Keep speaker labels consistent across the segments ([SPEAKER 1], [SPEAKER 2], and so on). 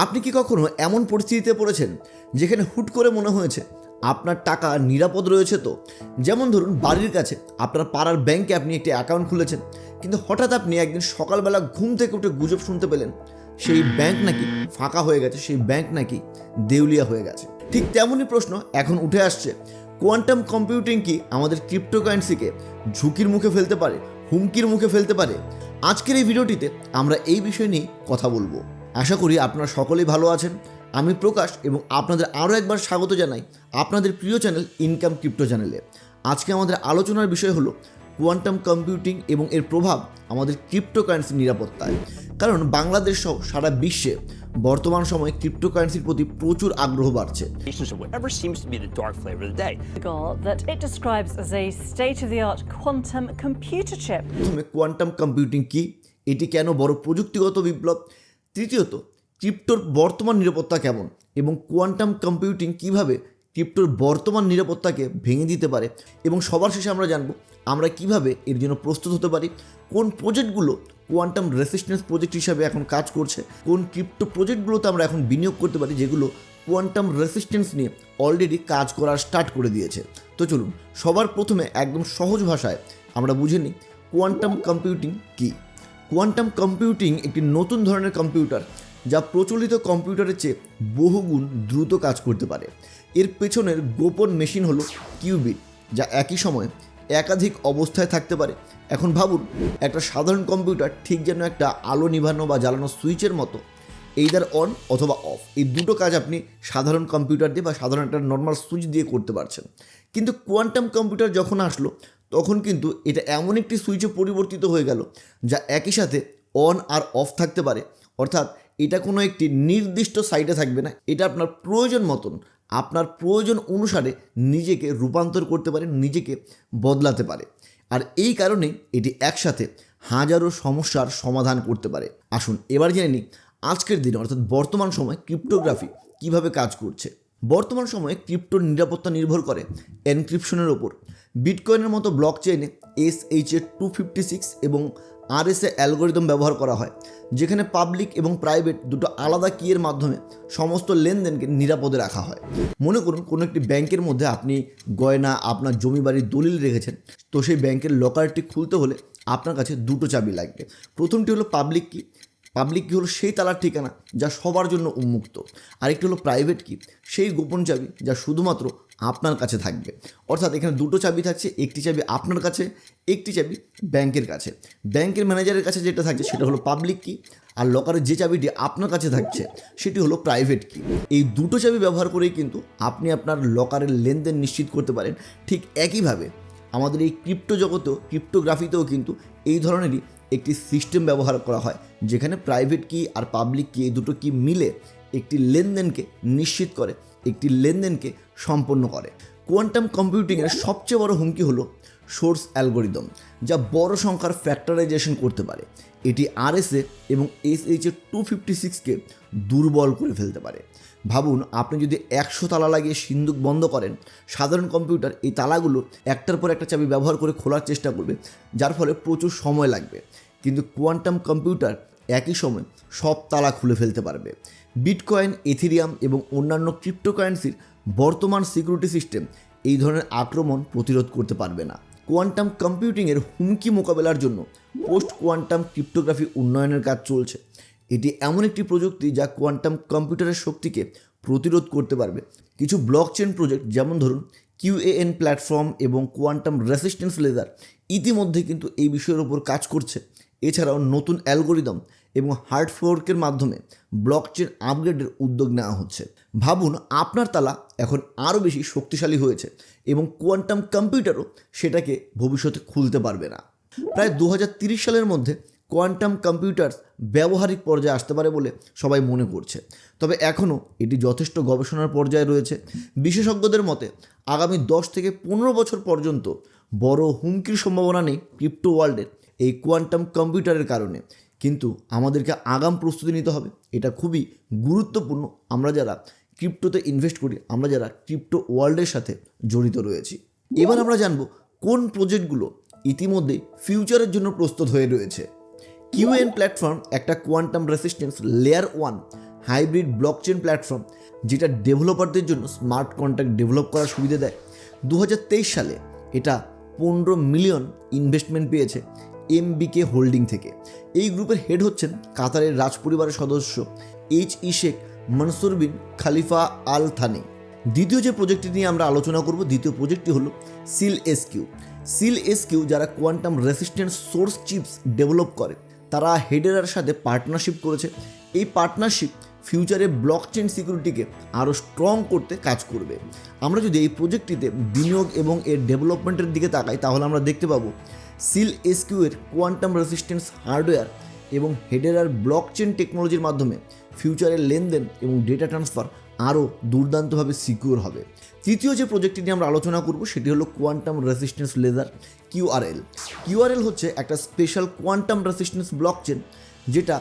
[SPEAKER 1] আপনি কি কখনো এমন পরিস্থিতিতে পড়েছেন যেখানে হুট করে মনে হয়েছে আপনার টাকা নিরাপদ রয়েছে? তো যেমন ধরুন, বাড়ির কাছে আপনার পাড়ার ব্যাংকে আপনি একটি অ্যাকাউন্ট খুলেছেন, কিন্তু হঠাৎ আপনি একদিন সকালবেলা ঘুম থেকে উঠে গুজব শুনতে পেলেন সেই ব্যাংক নাকি ফাঁকা হয়ে গেছে, সেই ব্যাংক নাকি দেউলিয়া হয়ে গেছে। ঠিক তেমনই প্রশ্ন এখন উঠে আসছে, কোয়ান্টাম কম্পিউটিং কি আমাদের ক্রিপ্টোকারেন্সিকে ঝুঁকির মুখে ফেলতে পারে, হুমকির মুখে ফেলতে পারে? আজকের এই ভিডিওটিতে আমরা এই বিষয় নিয়ে কথা বলবো। আশা করি আপনারা সকলেই ভালো আছেন। আমি প্রকাশ এবং আপনাদের আরও একবার স্বাগত জানাই আপনাদের প্রিয় চ্যানেল ইনকাম ক্রিপ্টো চ্যানেলে। আজকে আমাদের আলোচনার বিষয় হলো কোয়ান্টাম কম্পিউটিং এবং এর প্রভাব আমাদের ক্রিপ্টোকারেন্সির নিরাপত্তায়। কারণ বাংলাদেশ সহ সারা বিশ্বে বর্তমান সময়ে ক্রিপ্টোকারেন্সির প্রতি প্রচুর আগ্রহ বাড়ছে।
[SPEAKER 2] Of whatever seems to be the dark flavor of the day.
[SPEAKER 3] That it describes as a state-of-the-art quantum computer chip.
[SPEAKER 1] প্রথমে কোয়ান্টাম কম্পিউটিং কি, এটি কেন বড় প্রযুক্তিগত বিপ্লব, তৃতীয়ত ক্রিপ্টোর বর্তমান নিরাপত্তা কেমন এবং কোয়ান্টাম কম্পিউটিং কিভাবে ক্রিপ্টোর বর্তমান নিরাপত্তাকে ভেঙে দিতে পারে, এবং সবার শেষে আমরা জানব আমরা কিভাবে এর জন্য প্রস্তুত হতে পারি, কোন প্রজেক্টগুলো কোয়ান্টাম রেসিস্ট্যান্স প্রজেক্ট হিসাবে এখন কাজ করছে, কোন ক্রিপ্টো প্রজেক্টগুলোতে আমরা এখন বিনিয়োগ করতে পারি যেগুলো কোয়ান্টাম রেসিস্ট্যান্স নিয়ে অলরেডি কাজ করা স্টার্ট করে দিয়েছে। তো চলুন সবার প্রথমে একদম সহজ ভাষায় আমরা বুঝে নিই কোয়ান্টাম কম্পিউটিং কী। কোয়ান্টাম কম্পিউটিং একটি নতুন ধরনের কম্পিউটার যা প্রচলিত কম্পিউটারের চেয়ে বহুগুণ দ্রুত কাজ করতে পারে। এর পেছনের গোপন মেশিন হলো কিউবিট, যা একই সময়ে একাধিক অবস্থায় থাকতে পারে। এখন ভাবুন, একটা সাধারণ কম্পিউটার ঠিক যেন একটা আলো নিভানো বা জ্বালানো সুইচের মতো, এইদার অন অথবা অফ। এই দুটো কাজ আপনি সাধারণ কম্পিউটার দিয়ে বা সাধারণ একটা নর্মাল সুইচ দিয়ে করতে পারছেন। কিন্তু কোয়ান্টাম কম্পিউটার যখন আসলো তখন কিন্তু এটা এমন একটি সুইচে পরিবর্তিত হয়ে গেল যা একই সাথে অন আর অফ থাকতে পারে। অর্থাৎ এটা কোনো একটি নির্দিষ্ট সাইডে থাকবে না, এটা আপনার প্রয়োজন মতন, আপনার প্রয়োজন অনুসারে নিজেকে রূপান্তর করতে পারে, নিজেকে বদলাতে পারে। আর এই কারণেই এটি একসাথে হাজারো সমস্যার সমাধান করতে পারে। আসুন এবার জেনে নিই আজকের দিনে অর্থাৎ বর্তমান সময়ে ক্রিপ্টোগ্রাফি কিভাবে কাজ করছে। বর্তমান সময়ে ক্রিপ্টোর নিরাপত্তা নির্ভর করে এনক্রিপশনের ওপর। বিটকয়েনের মতো ব্লক চেইনে SHA-256 এবং RSA অ্যালগোরিদম ব্যবহার করা হয়, যেখানে পাবলিক এবং প্রাইভেট দুটো আলাদা কিয়ের মাধ্যমে সমস্ত লেনদেনকে নিরাপদে রাখা হয়। মনে করুন কোনো একটি ব্যাংকের মধ্যে আপনি গয়না, আপনার জমি বাড়ির দলিল রেখেছেন, তো সেই ব্যাংকের লকারটি খুলতে হলে আপনার কাছে দুটো চাবি লাগবে। প্রথমটি হলো পাবলিক কি। পাবলিক কি হলো সেই তালার ঠিকানা যা সবার জন্য উন্মুক্ত। আরেকটি হলো প্রাইভেট কি, সেই গোপন চাবি যা শুধুমাত্র আপনার কাছে থাকবে। অর্থাৎ এখানে দুটো চাবি থাকছে, একটি চাবি আপনার কাছে, একটি চাবি ব্যাংকের কাছে। ব্যাংকের ম্যানেজারের কাছে যেটা থাকছে সেটা হলো পাবলিক কি, আর লকারের যে চাবিটি আপনার কাছে থাকছে সেটি হলো প্রাইভেট কি। এই দুটো চাবি ব্যবহার করেই কিন্তু আপনি আপনার লকারের লেনদেন নিশ্চিত করতে পারেন। ঠিক একইভাবে আমাদের এই ক্রিপ্টো জগতেও, ক্রিপ্টোগ্রাফিতেও কিন্তু এই ধরনেরই একটি সিস্টেম ব্যবহার করা হয়, যেখানে প্রাইভেট কি আর পাবলিক কি এই দুটো কি মিলে একটি লেনদেনকে নিশ্চিত করে, একটি লেনদেনকে সম্পন্ন করে। কোয়ান্টাম কম্পিউটিংয়ের সবচেয়ে বড় হুমকি হলো সোর্স অ্যালগোরিদম, যা বড় সংখ্যার ফ্যাক্টরাইজেশন করতে পারে। এটি RSA এবং SHA-256কে দুর্বল করে ফেলতে পারে। ভাবুন, আপনি যদি 100 তালা লাগিয়ে সিন্দুক বন্ধ করেন, সাধারণ কম্পিউটার এই তালাগুলো একটার পর একটা চাবি ব্যবহার করে খোলার চেষ্টা করবে, যার ফলে প্রচুর সময় লাগবে। কিন্তু কোয়ান্টাম কম্পিউটার একই সময় সব তালা খুলে ফেলতে পারবে। বিটকয়েন, ইথেরিয়াম এবং অন্যান্য ক্রিপ্টোকারেন্সির বর্তমান সিকিউরিটি সিস্টেম এই ধরনের আক্রমণ প্রতিরোধ করতে পারবে না। কোয়ান্টাম কম্পিউটিংয়ের হুমকি মোকাবেলার জন্য পোস্ট কোয়ান্টাম ক্রিপ্টোগ্রাফি উন্নয়নের কাজ চলছে। এটি এমন একটি প্রযুক্তি যা কোয়ান্টাম কম্পিউটারের শক্তিকে প্রতিরোধ করতে পারবে। কিছু ব্লকচেন প্রজেক্ট, যেমন ধরুন QAN প্ল্যাটফর্ম এবং কোয়ান্টাম রেসিস্ট্যান্স লেজার, ইতিমধ্যে কিন্তু এই বিষয়ের উপর কাজ করছে। এছাড়াও নতুন অ্যালগোরিদম এবং হার্ড ফোর্কের মাধ্যমে ব্লকচেন আপগ্রেডের উদ্যোগ নেওয়া হচ্ছে। ভাবুন, আপনার তালা এখন আরও বেশি শক্তিশালী হয়েছে এবং কোয়ান্টাম কম্পিউটারও সেটাকে ভবিষ্যতে খুলতে পারবে না। প্রায় 2030 সালের মধ্যে কোয়ান্টাম কম্পিউটার ব্যবহারিক পর্যায়ে আসতে পারে বলে সবাই মনে করছে, তবে এখনও এটি যথেষ্ট গবেষণার পর্যায়ে রয়েছে। বিশেষজ্ঞদের মতে আগামী 10 থেকে 15 বছর পর্যন্ত বড় হুমকির সম্ভাবনা নেই ক্রিপ্টো ওয়ার্ল্ডের এই কোয়ান্টাম কম্পিউটারের কারণে। কিন্তু আমাদেরকে আগাম প্রস্তুতি নিতে হবে, এটা খুবই গুরুত্বপূর্ণ। আমরা যারা ক্রিপ্টোতে ইনভেস্ট করি, আমরা যারা ক্রিপ্টো ওয়ার্ল্ডের সাথে জড়িত রয়েছি। এবার আমরা জানব কোন প্রজেক্টগুলো ইতিমধ্যে ফিউচারের জন্য প্রস্তুত হয়ে রয়েছে। QAN প্ল্যাটফর্ম একটা quantum resistance layer 1 hybrid blockchain platform, যেটা ডেভেলপারদের জন্য স্মার্ট কন্ট্রাক্ট ডেভেলপ করার সুবিধা দেয়। 2023 সালে এটা 15 মিলিয়ন ইনভেস্টমেন্ট পেয়েছে MBK হোল্ডিং থেকে। এই গ্রুপের হেড হচ্ছেন কাতারের রাজপরিবারের সদস্য HE শেখ মনসুর বিন খালিফা আল থানি। দ্বিতীয় যে প্রজেক্টটি নিয়ে আমরা আলোচনা করব, দ্বিতীয় প্রজেক্টটি হলো SEAL-SQ। SEAL-SQ যারা quantum resistant source chips develop করে, তারা হেডেরার সাথে পার্টনারশিপ করেছে। এই পার্টনারশিপ ফিউচারে ব্লকচেন সিকিউরিটিকে আরও স্ট্রং করতে কাজ করবে। আমরা যদি এই প্রজেক্টটিতে বিনিয়োগ এবং এর ডেভেলপমেন্টের দিকে তাকাই, তাহলে আমরা দেখতে পাবো SEAL-SQ এর কোয়ান্টাম রেসিস্ট্যান্স হার্ডওয়্যার এবং হেডেরার ব্লকচেন টেকনোলজির মাধ্যমে ফিউচারের লেনদেন এবং ডেটা ট্রান্সফার আরও দুর্দান্তভাবে সিকিউর হবে। তৃতীয় যে প্রজেক্টটি নিয়ে আমরা আলোচনা করব সেটি হলো quantum resistance laser QRL। QRL হচ্ছে একটা স্পেশাল কোয়ান্টাম রেসিস্ট্যান্স ব্লকচেন, যেটা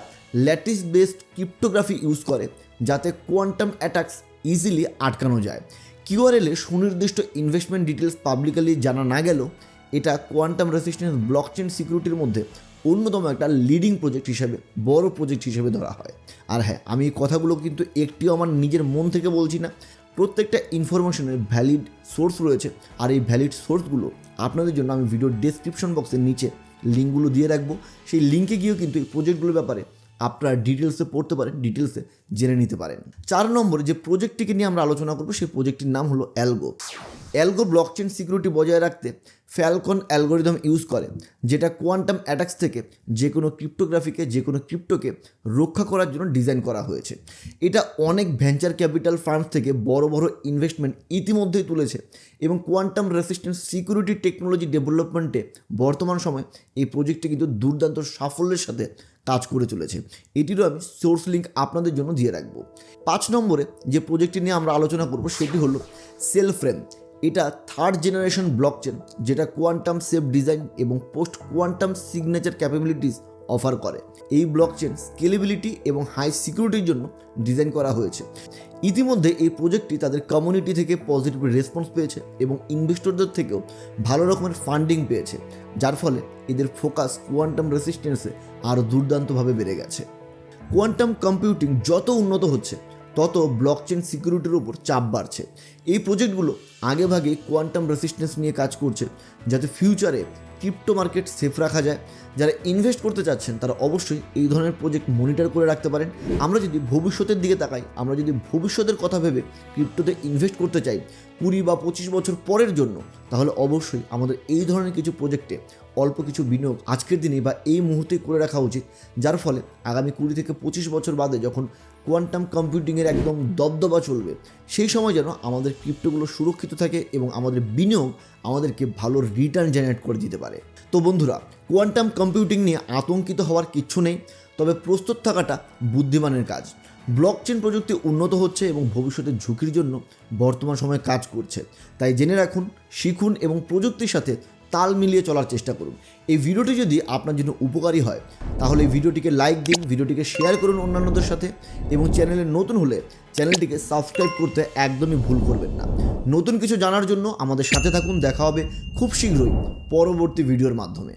[SPEAKER 1] ল্যাটিস বেসড ক্রিপ্টোগ্রাফি ইউজ করে যাতে কোয়ান্টাম অ্যাটাকস ইজিলি আটকানো যায়। QRL এ সুনির্দিষ্ট ইনভেস্টমেন্ট ডিটেলস পাবলিকলি জানা না গেলেও এটা কোয়ান্টাম রেসিস্ট্যান্স ব্লকচেন সিকিউরিটির মধ্যে অন্যতম একটা লিডিং প্রজেক্ট হিসেবে, বড় প্রজেক্ট হিসেবে ধরা হয়। আর হ্যাঁ, আমি এই কথাগুলো কিন্তু একটিও আমার নিজের মন থেকে বলছি না, প্রত্যেকটা ইনফরমেশনের ভ্যালিড সোর্স রয়েছে। আর এই ভ্যালিড সোর্সগুলো আপনাদের জন্য আমি ভিডিওর ডেসক্রিপশন বক্সের নিচে লিঙ্কগুলো দিয়ে রাখবো। সেই লিঙ্কে গিয়েও কিন্তু এই প্রজেক্টগুলোর ব্যাপারে আপনারা ডিটেলসে পড়তে পারেন, ডিটেলসে জেনে নিতে পারেন। 4 নম্বরে যে প্রজেক্টটিকে নিয়ে আমরা আলোচনা করবো, সেই প্রজেক্টটির নাম হলো অ্যালগো। অ্যালগো ব্লকচেন সিকিউরিটি বজায় রাখতে ফ্যালকন অ্যালগোরিদম ইউজ করে, যেটা কোয়ান্টাম অ্যাটাকস থেকে যে কোনো ক্রিপ্টোকে রক্ষা করার জন্য ডিজাইন করা হয়েছে। এটা অনেক ভেঞ্চার ক্যাপিটাল ফার্মস থেকে বড় বড় ইনভেস্টমেন্ট ইতিমধ্যেই তুলেছে এবং কোয়ান্টাম রেসিস্ট্যান্স সিকিউরিটি টেকনোলজি ডেভেলপমেন্টে বর্তমান সময় এই প্রজেক্টটি কিন্তু দুর্দান্ত সাফল্যের সাথে কাজ করে চলেছে। এটিরও আমি সোর্স লিঙ্ক আপনাদের জন্য দিয়ে রাখবো। 5 নম্বরে যে প্রজেক্টটি নিয়ে আমরা আলোচনা করব সেটি হলো সেলফ্রেম। এটা 3rd জেনারেশন ব্লকচেন, যেটা কোয়ান্টাম সেফ ডিজাইন এবং post quantum signature capabilities offer করে। এই ব্লকচেন স্কেলেবিলিটি এবং হাই সিকিউরিটির জন্য ডিজাইন করা হয়েছে। ইতিমধ্যে এই প্রজেক্টটি তাদের কমিউনিটি থেকে পজিটিভ রেসপন্স পেয়েছে এবং ইনভেস্টরদের থেকেও ভালো রকমের ফান্ডিং পেয়েছে, যার ফলে এদের ফোকাস কোয়ান্টাম রেসিস্ট্যান্সে আরও দুর্দান্তভাবে বেড়ে গেছে। কোয়ান্টাম কম্পিউটিং যত উন্নত হচ্ছে, তত ব্লকচেন সিকিউরিটির উপর চাপ বাড়ছে। এই প্রজেক্টগুলো আগেভাগেই কোয়ান্টাম রেসিস্ট্যান্স নিয়ে কাজ করছে, যাতে ফিউচারে ক্রিপ্টো মার্কেট সেফ রাখা যায়। যারা ইনভেস্ট করতে চাচ্ছেন তারা অবশ্যই এই ধরনের প্রজেক্ট মনিটর করে রাখতে পারেন। আমরা যদি ভবিষ্যতের দিকে তাকাই, আমরা যদি ভবিষ্যতের কথা ভেবে ক্রিপ্টোতে ইনভেস্ট করতে চাই 20 বা 25 বছর পরের জন্য, তাহলে অবশ্যই আমাদের এই ধরনের কিছু প্রজেক্টে অল্প কিছু বিনিয়োগ আজকের দিনে বা এই মুহূর্তেই করে রাখা উচিত, যার ফলে আগামী 20 থেকে 25 বছর বাদে যখন কোয়ান্টাম কম্পিউটিংয়ের একদম দবদবা চলবে, সেই সময় যেন আমাদের ক্রিপ্টোগুলো সুরক্ষিত থাকে এবং আমাদের বিনিয়োগ আমাদেরকে ভালো রিটার্ন জেনারেট করে দিতে পারে। তো বন্ধুরা, কোয়ান্টাম কম্পিউটিং নিয়ে আতঙ্কিত হওয়ার কিচ্ছু নেই, তবে প্রস্তুত থাকাটা বুদ্ধিমানের কাজ। ব্লকচেন প্রযুক্তি উন্নত হচ্ছে এবং ভবিষ্যতের ঝুঁকির জন্য বর্তমান সময়ে কাজ করছে। তাই জেনে রাখুন, শিখুন এবং প্রযুক্তির সাথে তাল মিলিয়ে চলার চেষ্টা করুন। এই ভিডিওটি যদি আপনার জন্য উপকারী হয়, তাহলে এই ভিডিওটিকে লাইক দিন, ভিডিওটিকে শেয়ার করুন অন্যান্যদের সাথে, এবং চ্যানেলে নতুন হলে চ্যানেলটিকে সাবস্ক্রাইব করতে একদমই ভুল করবেন না। নতুন কিছু জানার জন্য আমাদের সাথে থাকুন। দেখা হবে খুব শীঘ্রই পরবর্তী ভিডিওর মাধ্যমে।